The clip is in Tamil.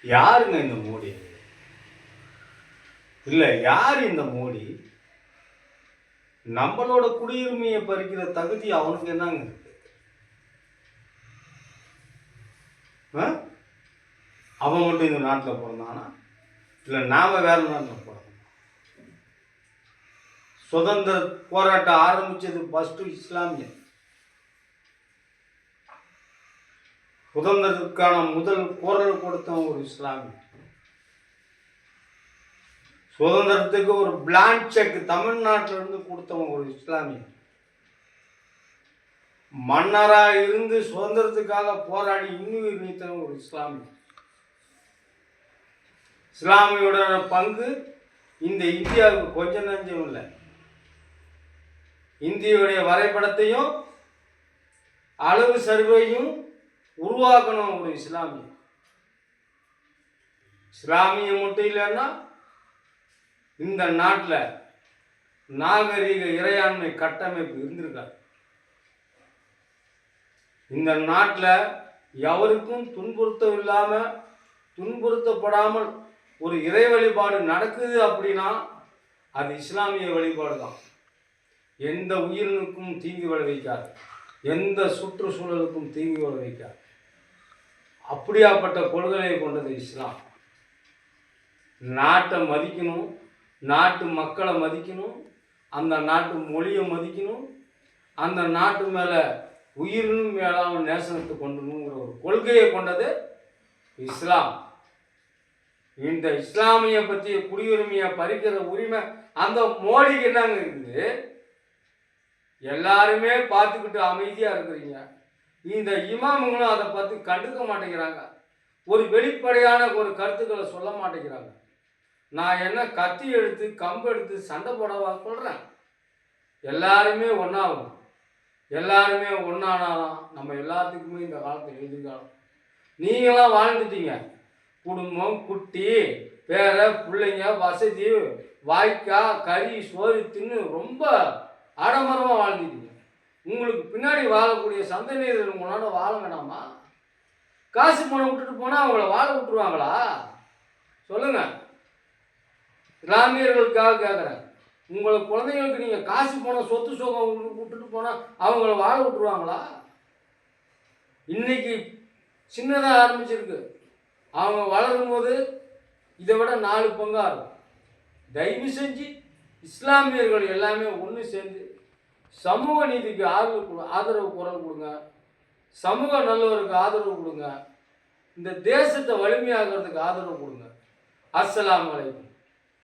யாருங்க இந்த மோடி? இல்லை, யார் இந்த மோடி? நம்மளோட குடியுரிமையை பறிக்கிற தகுதி அவனுக்கு என்னங்க இருக்கு? அவன் மட்டும் இந்த நாட்டில் பிறந்தானா? இல்லை நாம வேற நாட்டில் பிறந்தோம்? சுதந்திர போராட்டம் ஆரம்பிச்சது ஃபர்ஸ்ட் இஸ்லாமிய. சுதந்திரத்துக்கான முதல் குரல் கொடுத்தவன் ஒரு இஸ்லாமிய. சுதந்திரத்துக்கு ஒரு பிளாங்க் செக் தமிழ்நாட்டில இருந்து கொடுத்தவன் ஒரு இஸ்லாமிய. மன்னராக இருந்து சுதந்திரத்துக்காக போராடி இன்னுயிர் நீத்தவன் ஒரு இஸ்லாமிய. இஸ்லாமியோட பங்கு இந்த இந்தியாவுக்கு கொஞ்சம் நஞ்சம் இல்லை. இந்தியாவுடைய வரைபடத்தையும் அளவு சர்வையும் உருவாக்கணும் ஒரு இஸ்லாமிய. இஸ்லாமியம் மட்டும் இல்லைன்னா இந்த நாட்டில் நாகரீக இறையாண்மை கட்டமைப்பு இருந்திருக்காது. இந்த நாட்டில் எவருக்கும் துன்புறுத்தம் இல்லாமல் துன்புறுத்தப்படாமல் ஒரு இறை வழிபாடு நடக்குது அப்படின்னா அது இஸ்லாமிய வழிபாடு தான். எந்த உயிரினுக்கும் தீங்கு விளைவிக்காது, எந்த சுற்றுச்சூழலுக்கும் தீங்கு விளைவிக்காது. அப்படியாப்பட்ட கொள்கையை கொண்டது இஸ்லாம். நாட்டை மதிக்கணும், நாட்டு மக்களை மதிக்கணும், அந்த நாட்டு மொழியை மதிக்கணும், அந்த நாட்டு மேலே உயிரினும் மேலான நேசனத்தை கொண்டணுங்கிற ஒரு கொள்கையை கொண்டது இஸ்லாம். இந்த இஸ்லாமிய பற்றிய குடியுரிமையை பறிக்கிற உரிமை அந்த மோடிக்கு என்னங்க இருக்குது? எல்லாருமே பார்த்துக்கிட்டு அமைதியாக இருக்கிறீங்க. இந்த இமாமுங்களும் அதை பற்றி கண்டுக்க மாட்டேங்கிறாங்க. ஒரு வெளிப்படையான ஒரு கருத்துக்களை சொல்ல மாட்டேங்கிறாங்க. நான் என்ன கத்தி எடுத்து கம்பு எடுத்து சண்டை போடவா சொல்கிறேன்? எல்லாருமே ஒன்றாகும். எல்லாருமே ஒன்றானாலாம் நம்ம எல்லாத்துக்குமே இந்த காலத்தில் எதிர்காலம். நீங்களாம் வாழ்ந்துட்டீங்க. குடும்பம், குட்டி, பேர பிள்ளைங்க, வசதி, வாய்க்கா, கறி, சோறு தின்னு ரொம்ப ஆடம்பரமாக வாழ்ந்துட்டீங்க. உங்களுக்கு பின்னாடி வாழக்கூடிய சந்ததியினர் உங்களால வாழ வேணாமா? காசு பணம் விட்டுட்டு போனால் அவங்கள வாழ விட்டுருவாங்களா? சொல்லுங்க. இஸ்லாமியர்களுக்காக கேட்குறேன். உங்களை குழந்தைங்களுக்கு நீங்கள் காசு பணம் சொத்து சுகம் விட்டுட்டு போனால் அவங்கள வாழ விட்டுருவாங்களா? இன்னைக்கு சின்னதாக ஆரம்பிச்சிருக்கு. அவங்க வளரும் போது இதை விட 4 பங்காக இருக்கும். தயவு செஞ்சு இஸ்லாமியர்கள் எல்லாமே ஒன்று சேர்ந்து சமூக நீதிக்கு ஆதரவு குரல் கொடுங்க. சமூக நல்லவருக்கு ஆதரவு கொடுங்க. இந்த தேசத்தை வலிமையாகிறதுக்கு ஆதரவு கொடுங்க. அஸ்ஸலாமு அலைக்கும்.